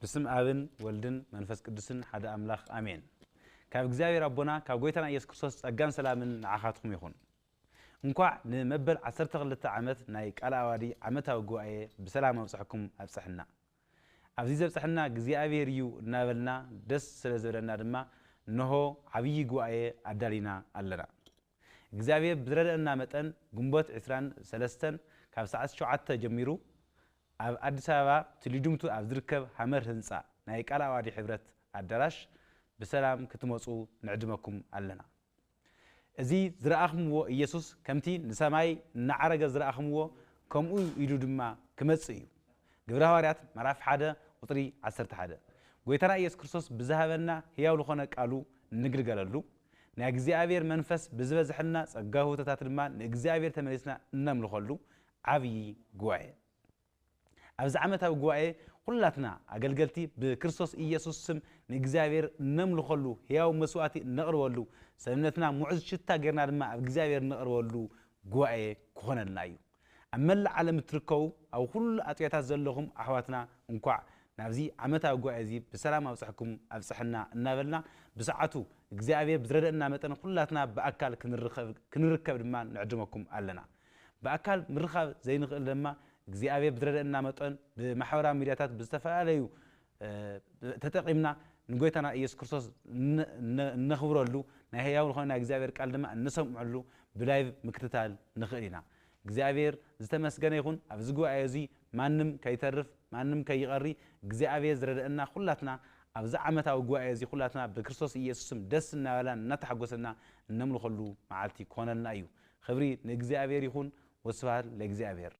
بسم آبن ولدن منفس قدسن حدا أملاخ آمين كاب እግዚአብሔር አቦና ካብ ጎይታና ኢየሱስ ክርስቶስ ጸጋን ሰላምን ንዓኻትኩም ይኹን እንኳዕ ንመበል 12 ዓመት ናይ ቃል ኣዋዲ ዓመታዊ ጉባኤ ብሰላም ኣብጽሕኩም ኣብጽሕና ኣብዚ ዘብጽሕና እግዚአብሔር እዩ እናበልና ደስ ስለዘለና ድማ ነሆ ዓብይ ጉባኤ ኣዳሊና ኣለና እግዚአብሔር ብዝረደአና መጠን ግንቦት 23 ካብ ሰዓት 7 ጀሚሩ ኣብ አዲስ አበባ ትሊዱምቱ ኣብ ዝርከብ ሐመር ህንጻ ናይ ቃል ኣዋዲ ሕብረት ኣዳራሽ بسلام كتمصو نعدمكم علنا ازي زرأخمو ኢየሱስ ከምቲ ንሰማይ ንዓረገ ዝረአخمو ከምኡ ኢሉ ድማ ክመጽእ እዩ ግብረ ሐዋርያት ምዕራፍ 1 ቁጥሪ 11 ጎይታና ኢየሱስ ክርስቶስ ብዝሃበና ሕያው ለኾነ ቃሉ ንግልገለሉ ናይ እግዚአብሔር መንፈስ ብዝበዝሕና ጸጋው ተታት ድማ ንእግዚአብሔር ተመሊስና እናምልኸሉ ዓብይ ጉባኤ ኣብዚ ዓመታዊ ጉባኤ ሁላትና አገልገልቲ በክርስቶስ ኢየሱስ ስም ንእግዚአብሔር ነምልኸሉ ሕያው መስዋዕቲ ነቅርበሉ ሰብነትና ሙዕዝ ሽታ ገርና ድማ ኣብ እግዚአብሔር ነቅርበሉ ጉባኤ ኮነና እዩ ኣብ መላእ ዓለም ትርከቡ ኣብ ሁሉ ኣጥያታት ዘለኹም ኣሕዋትና እንኳዕ ናብዚ ዓመታዊ ጉባኤ እዚ ብሰላም ኣብጽሕኩም ኣብጽሕና እናበልና ብሰዓቱ እግዚአብሔር ብዝረደአና መጠን ሁላትና በአካል ክንርከብ ድማ ንዕድመኩም ኣለና በአካል ምርኻብ ዘይንኽእል ድማ እግዚአብሔር ብዝረደአና መጠን በማሕበራዊ ሚዲያታት ብዝተፈላለዩ ተጠቂምና ንጎይታና ኢየሱስ ክርስቶስ ነኽብረሉ ናይ ሕያው ለኾነ እግዚአብሔር ቃል ድማ እንሰምዓሉ ብላይቭ ምክትታል ንኽእል ኢና እግዚአብሔር ዝተመስገነ ይኹን ኣብዚ ጉባኤ እዚ ማንም ከይተርፍ ማንም ከይቀሪ እግዚአብሔር ዝረደአና ሁላትና ኣብዚ ዓመታዊ ጉባኤ እዚ ሁላትና በክርስቶስ ኢየሱስ ስም ደስ እናበላን እናተሐጎሰና እነምልኸሉ መዓልቲ ኮነልና እዩ ክብሪ ንእግዚአብሔር ይኹን ወስብሐት ለእግዚአብሔር